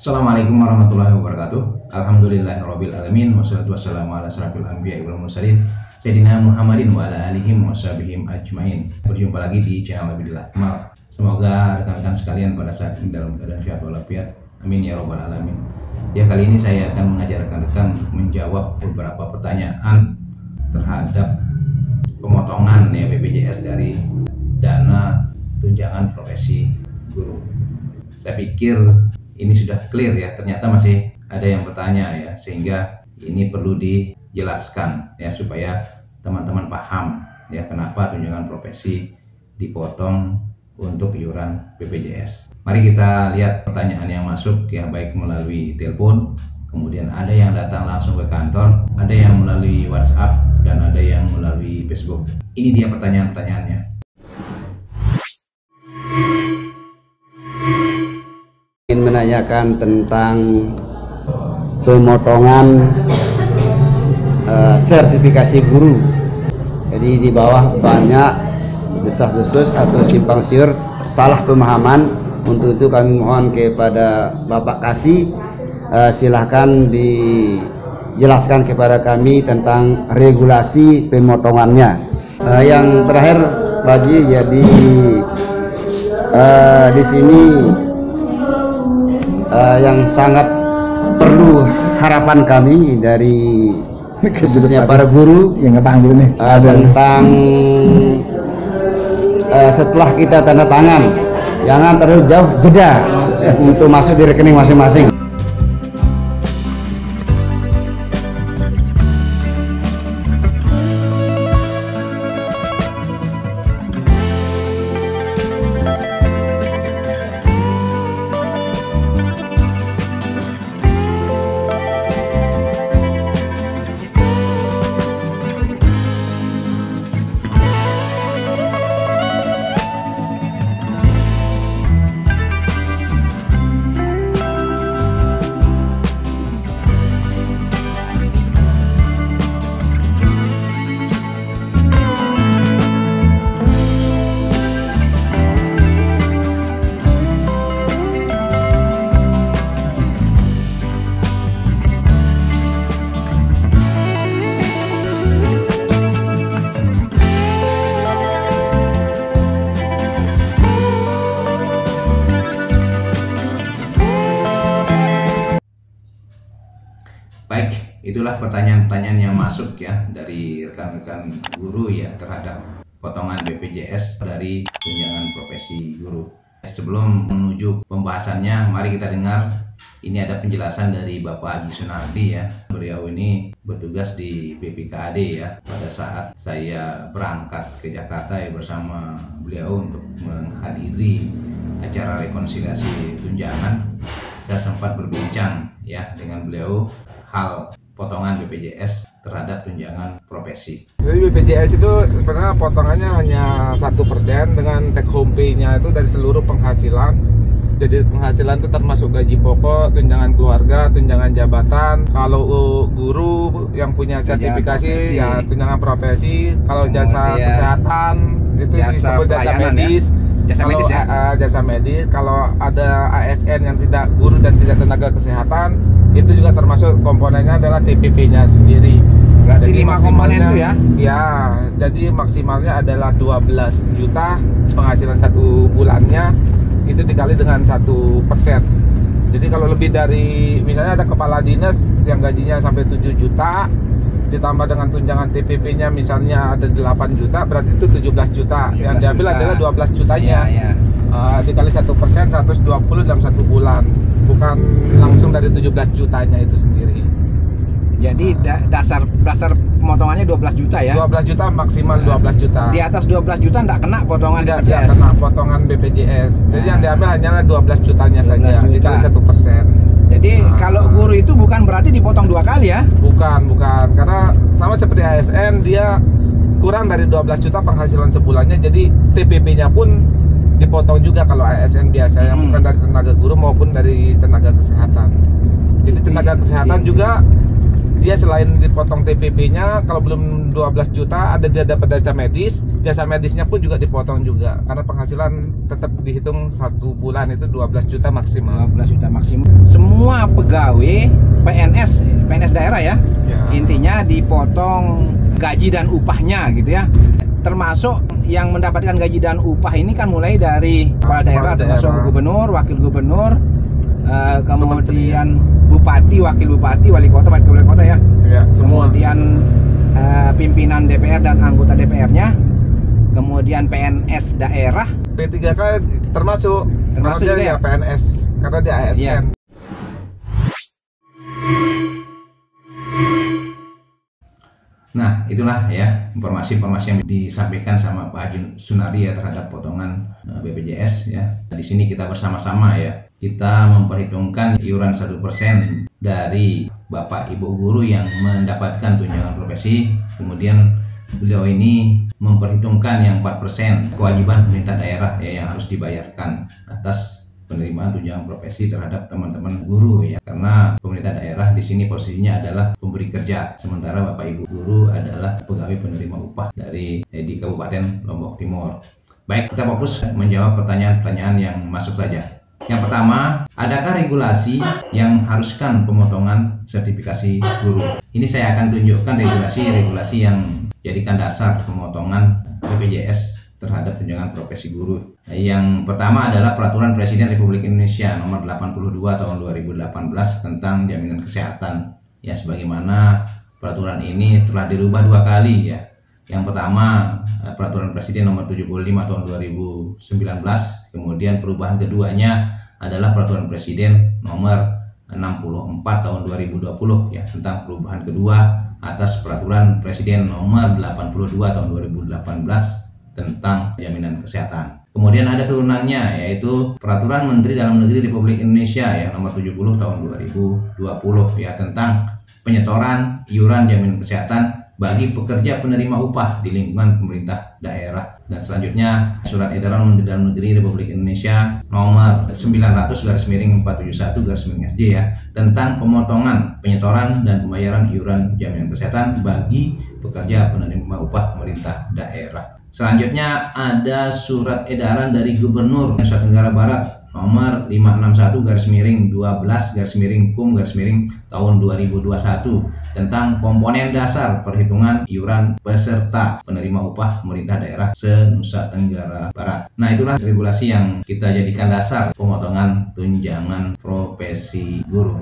Assalamualaikum warahmatullahi wabarakatuh. Alhamdulillahirabbil alamin wassalatu wassalamu ala asrofil anbiya'i wal mursalin sayyidina Muhammadin wa ala alihi washabihim ajmain. Berjumpa lagi di channel Abidillah Akmal. Semoga rekan-rekan sekalian pada saat ini dalam keadaan sehat walafiat. Amin ya rabbal alamin. Ya, kali ini saya akan mengajak rekan-rekan menjawab beberapa pertanyaan terhadap pemotongan ya BPJS dari dana tunjangan profesi guru. Saya pikir ini sudah clear ya, ternyata masih ada yang bertanya ya, sehingga ini perlu dijelaskan ya supaya teman-teman paham ya kenapa tunjangan profesi dipotong untuk iuran BPJS. Mari kita lihat pertanyaan yang masuk ya, baik melalui telepon, kemudian ada yang datang langsung ke kantor, ada yang melalui WhatsApp, dan ada yang melalui Facebook. Ini dia pertanyaan-pertanyaannya. Ingin menanyakan tentang pemotongan sertifikasi guru. Jadi di bawah banyak desas-desus atau simpang siur salah pemahaman. Untuk itu kami mohon kepada Bapak Kasih, silahkan dijelaskan kepada kami tentang regulasi pemotongannya. Yang terakhir lagi, jadi di sini yang sangat perlu harapan kami dari khususnya para guru yang tentang setelah kita tanda tangan, jangan terlalu jauh jeda untuk masuk di rekening masing-masing. Baik, itulah pertanyaan-pertanyaan yang masuk ya dari rekan-rekan guru ya terhadap potongan BPJS dari tunjangan profesi guru. Sebelum menuju pembahasannya, mari kita dengar ini ada penjelasan dari Bapak Haji Sunardi ya. Beliau ini bertugas di BPKAD ya. Pada saat saya berangkat ke Jakarta ya bersama beliau untuk menghadiri acara rekonsiliasi tunjangan, saya sempat berbincang ya dengan beliau hal potongan BPJS terhadap tunjangan profesi. Jadi BPJS itu sebenarnya potongannya hanya 1% dengan take home pay-nya itu dari seluruh penghasilan. Jadi penghasilan itu termasuk gaji pokok, tunjangan keluarga, tunjangan jabatan. Kalau guru yang punya sertifikasi ya tunjangan profesi. Kalau jasa kesehatan itu disebut jasa medis. Jasa medis ya? Jasa medis. Kalau ada ASN yang tidak guru dan tidak tenaga kesehatan, itu juga termasuk komponennya adalah TPP-nya sendiri. Berarti jadi 5 komponen itu ya? Ya, jadi maksimalnya adalah 12 juta penghasilan satu bulannya, itu dikali dengan 1%. Jadi kalau lebih dari, misalnya ada kepala dinas yang gajinya sampai 7 juta, ditambah dengan tunjangan TPP-nya misalnya ada 8 juta, berarti itu 17 juta. Yang diambil adalah 12 jutanya. Dikali 1%, 120 dalam satu bulan. Bukan langsung dari 17 jutanya itu sendiri. Jadi dasar pemotongannya 12 juta ya? 12 juta maksimal 12 juta. Di atas 12 juta enggak kena potongan Tidak BPJS? kena potongan BPJS. Jadi yang diambil hanyalah 12 jutanya 12 saja, juta. dikali 1%. Jadi kalau guru itu bukan berarti dipotong 2 kali ya? Bukan. Karena sama seperti ASN, dia kurang dari 12 juta penghasilan sebulannya, jadi TPP-nya pun dipotong juga kalau ASN biasa, yang bukan dari tenaga guru maupun dari tenaga kesehatan. Jadi tenaga kesehatan juga dia selain dipotong TPP-nya, kalau belum 12 juta ada dia dapat jasa medisnya pun juga dipotong juga, karena penghasilan tetap dihitung satu bulan itu 12 juta maksimal. 12 juta maksimal. Semua semua pegawai PNS daerah ya. Ya. Intinya dipotong gaji dan upahnya gitu ya. Termasuk yang mendapatkan gaji dan upah ini kan mulai dari kepala daerah, termasuk gubernur, wakil gubernur, kemudian bupati, wakil bupati, wali kota ya. Ya, semua. Kemudian pimpinan DPR dan anggota DPR-nya, kemudian PNS daerah, P3K termasuk juga dia ya? PNS karena dia ASN. Iya. Nah, itulah ya informasi-informasi yang disampaikan sama Pak Haji Sunardi ya terhadap potongan BPJS ya. Di sini kita bersama-sama ya, kita memperhitungkan iuran 1% dari Bapak Ibu guru yang mendapatkan tunjangan profesi. Kemudian beliau ini memperhitungkan yang 4% kewajiban pemerintah daerah ya yang harus dibayarkan atas penerimaan tunjangan profesi terhadap teman-teman guru ya, karena pemerintah daerah di sini posisinya adalah pemberi kerja, sementara Bapak Ibu guru adalah pegawai penerima upah di Kabupaten Lombok Timur. Baik, kita fokus menjawab pertanyaan-pertanyaan yang masuk saja. Yang pertama, adakah regulasi yang haruskan pemotongan sertifikasi guru? Ini saya akan tunjukkan regulasi yang jadikan dasar pemotongan BPJS terhadap tunjangan profesi guru. Yang pertama adalah Peraturan Presiden Republik Indonesia Nomor 82 Tahun 2018 tentang jaminan kesehatan. Ya, sebagaimana peraturan ini telah dirubah 2 kali ya. Yang pertama Peraturan Presiden Nomor 75 Tahun 2019, kemudian perubahan keduanya adalah Peraturan Presiden Nomor 64 Tahun 2020 ya, tentang perubahan kedua atas Peraturan Presiden Nomor 82 Tahun 2018 tentang jaminan kesehatan. Kemudian ada turunannya, yaitu Peraturan Menteri Dalam Negeri Republik Indonesia yang nomor 70 tahun 2020 ya, tentang penyetoran iuran jaminan kesehatan bagi pekerja penerima upah di lingkungan pemerintah daerah. Dan selanjutnya Surat Edaran Menteri Dalam Negeri Republik Indonesia nomor 900/471/SJ ya, tentang pemotongan, penyetoran dan pembayaran iuran jaminan kesehatan bagi pekerja penerima upah pemerintah daerah. Selanjutnya ada Surat Edaran dari Gubernur Nusa Tenggara Barat nomor 561/12/KUM/ tahun 2021 tentang komponen dasar perhitungan iuran peserta penerima upah pemerintah daerah se-Nusa Tenggara Barat. Nah, itulah regulasi yang kita jadikan dasar pemotongan tunjangan profesi guru.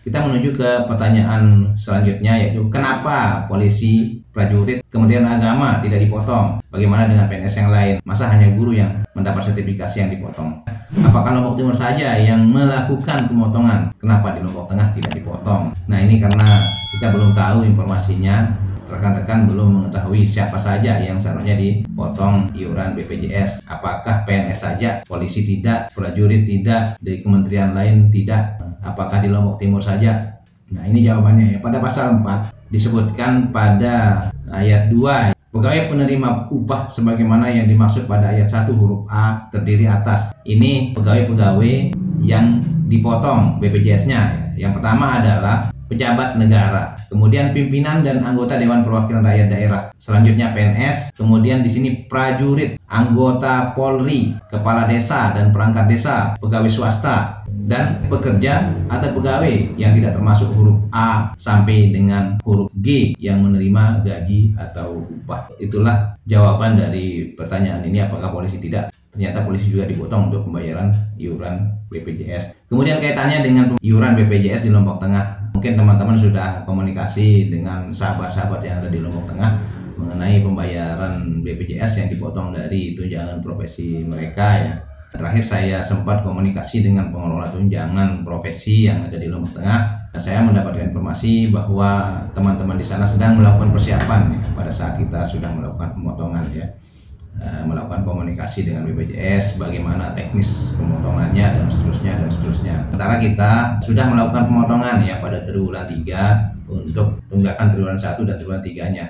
Kita menuju ke pertanyaan selanjutnya, yaitu kenapa polisi, prajurit, kemudian agama tidak dipotong? Bagaimana dengan PNS yang lain? Masa hanya guru yang mendapat sertifikasi yang dipotong? Apakah Lombok Timur saja yang melakukan pemotongan? Kenapa di Lombok Tengah tidak dipotong? Nah, ini karena kita belum tahu informasinya. Rekan-rekan belum mengetahui siapa saja yang seharusnya dipotong iuran BPJS. Apakah PNS saja, polisi tidak, prajurit tidak, dari kementerian lain tidak? Apakah di Lombok Timur saja? Nah, ini jawabannya ya. Pada pasal 4 disebutkan pada ayat 2, pegawai penerima upah sebagaimana yang dimaksud pada ayat 1 huruf A terdiri atas. Ini pegawai-pegawai yang dipotong BPJS-nya. Yang pertama adalah pejabat negara, kemudian pimpinan dan anggota Dewan Perwakilan Rakyat Daerah, selanjutnya PNS, kemudian di sini prajurit, anggota Polri, kepala desa dan perangkat desa, pegawai swasta, dan pekerja atau pegawai yang tidak termasuk huruf A sampai dengan huruf G yang menerima gaji atau upah. Itulah jawaban dari pertanyaan ini, apakah polisi tidak. Ternyata polisi juga dipotong untuk pembayaran iuran BPJS. Kemudian kaitannya dengan iuran BPJS di Lombok Tengah. Mungkin teman-teman sudah komunikasi dengan sahabat-sahabat yang ada di Lombok Tengah mengenai pembayaran BPJS yang dipotong dari tunjangan profesi mereka ya. Terakhir saya sempat komunikasi dengan pengelola tunjangan profesi yang ada di Lombok Tengah. Saya mendapatkan informasi bahwa teman-teman di sana sedang melakukan persiapan ya, pada saat kita sudah melakukan pemotongan ya. Melakukan komunikasi dengan BPJS bagaimana teknis pemotongannya dan seterusnya. Sementara kita sudah melakukan pemotongan ya pada triwulan 3 untuk tunggakan triwulan 1 dan triwulan 3-nya.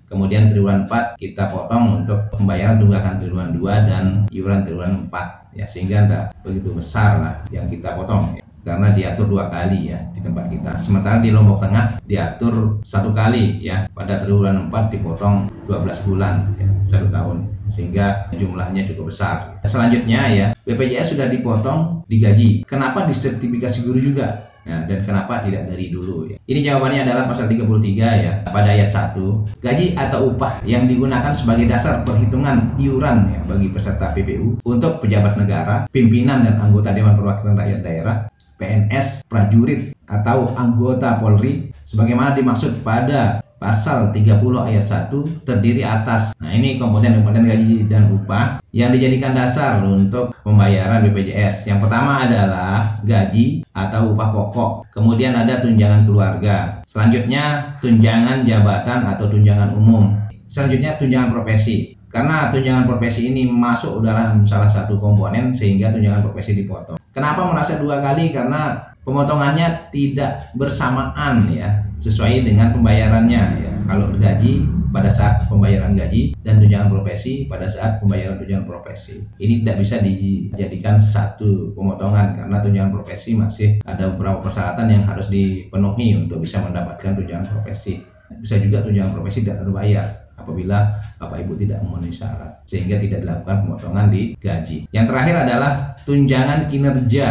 Kemudian triwulan 4 kita potong untuk pembayaran tunggakan triwulan 2 dan iuran triwulan 4 ya, sehingga tidak begitu besar lah yang kita potong ya. karena diatur 2 kali ya di tempat kita. Sementara di Lombok Tengah diatur 1 kali ya, pada triwulan 4 dipotong 12 bulan ya, 1 tahun, sehingga jumlahnya cukup besar. Selanjutnya ya, BPJS sudah dipotong di gaji. Kenapa di sertifikasi guru juga? Nah, dan kenapa tidak dari dulu ya? Ini jawabannya adalah pasal 33 ya, pada ayat 1. Gaji atau upah yang digunakan sebagai dasar perhitungan iuran ya bagi peserta PPU untuk pejabat negara, pimpinan dan anggota Dewan Perwakilan Rakyat Daerah, PNS, prajurit atau anggota Polri sebagaimana dimaksud pada pasal 30 ayat 1 terdiri atas. Nah, ini komponen-komponen gaji dan upah yang dijadikan dasar untuk pembayaran BPJS. Yang pertama adalah gaji atau upah pokok. Kemudian ada tunjangan keluarga. Selanjutnya tunjangan jabatan atau tunjangan umum. Selanjutnya tunjangan profesi. Karena tunjangan profesi ini masuk dalam salah satu komponen sehingga tunjangan profesi dipotong. Kenapa merasa 2 kali? Karena pemotongannya tidak bersamaan ya, sesuai dengan pembayarannya ya. Kalau gaji pada saat pembayaran gaji dan tunjangan profesi pada saat pembayaran tunjangan profesi. Ini tidak bisa dijadikan satu pemotongan karena tunjangan profesi masih ada beberapa persyaratan yang harus dipenuhi untuk bisa mendapatkan tunjangan profesi. Bisa juga tunjangan profesi tidak terbayar apabila Bapak Ibu tidak memenuhi syarat, sehingga tidak dilakukan pemotongan di gaji. Yang terakhir adalah tunjangan kinerja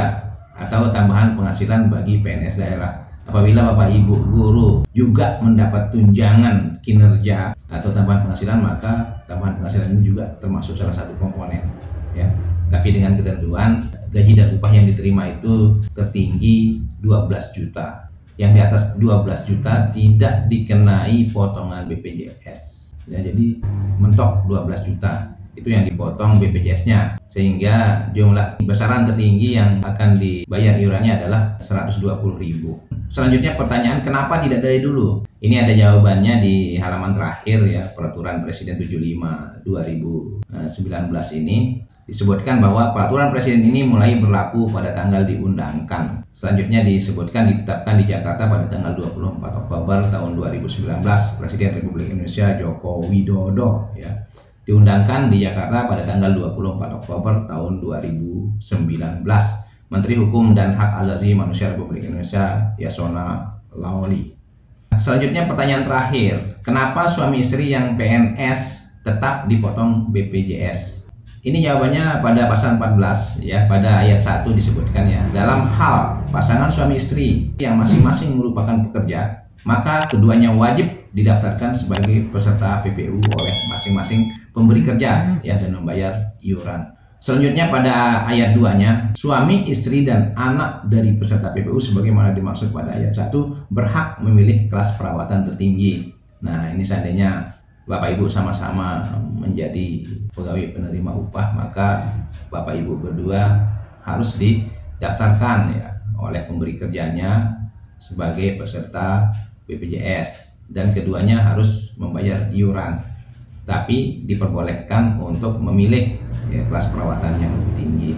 atau tambahan penghasilan bagi PNS daerah. Apabila Bapak Ibu guru juga mendapat tunjangan kinerja atau tambahan penghasilan, maka tambahan penghasilan ini juga termasuk salah satu komponen ya. Tapi dengan ketentuan gaji dan upah yang diterima itu tertinggi 12 juta. Yang di atas 12 juta tidak dikenai potongan BPJS. Ya, jadi mentok 12 juta itu yang dipotong BPJS-nya, sehingga jumlah besaran tertinggi yang akan dibayar iurannya adalah 120.000. Selanjutnya pertanyaan, kenapa tidak dari dulu? Ini ada jawabannya di halaman terakhir ya, Peraturan Presiden 75 2019 ini disebutkan bahwa peraturan presiden ini mulai berlaku pada tanggal diundangkan. Selanjutnya disebutkan ditetapkan di Jakarta pada tanggal 24 Oktober tahun 2019. Presiden Republik Indonesia Joko Widodo ya diundangkan di Jakarta pada tanggal 24 Oktober tahun 2019. Menteri Hukum dan Hak Asasi Manusia Republik Indonesia Yasona Laoli. Selanjutnya pertanyaan terakhir, kenapa suami istri yang PNS tetap dipotong BPJS? Ini jawabannya pada pasal 14 ya, pada ayat 1 disebutkan ya, dalam hal pasangan suami istri yang masing-masing merupakan pekerja, maka keduanya wajib didaftarkan sebagai peserta PPU oleh masing-masing pemberi kerja ya dan membayar iuran. Selanjutnya pada ayat 2-nya, suami, istri dan anak dari peserta PPU sebagaimana dimaksud pada ayat 1 berhak memilih kelas perawatan tertinggi. Nah, ini seandainya Bapak Ibu sama-sama menjadi pegawai penerima upah, maka Bapak Ibu berdua harus didaftarkan ya oleh pemberi kerjanya sebagai peserta BPJS, dan keduanya harus membayar iuran, tapi diperbolehkan untuk memilih ya, kelas perawatan yang lebih tinggi.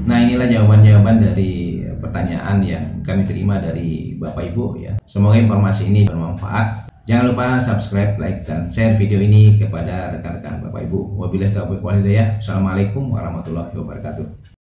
Nah, inilah jawaban-jawaban dari pertanyaan yang kami terima dari Bapak Ibu ya. Semoga informasi ini bermanfaat. Jangan lupa subscribe, like, dan share video ini kepada rekan-rekan Bapak Ibu. Wabillahi taufiq wal hidayah. Assalamualaikum warahmatullahi wabarakatuh.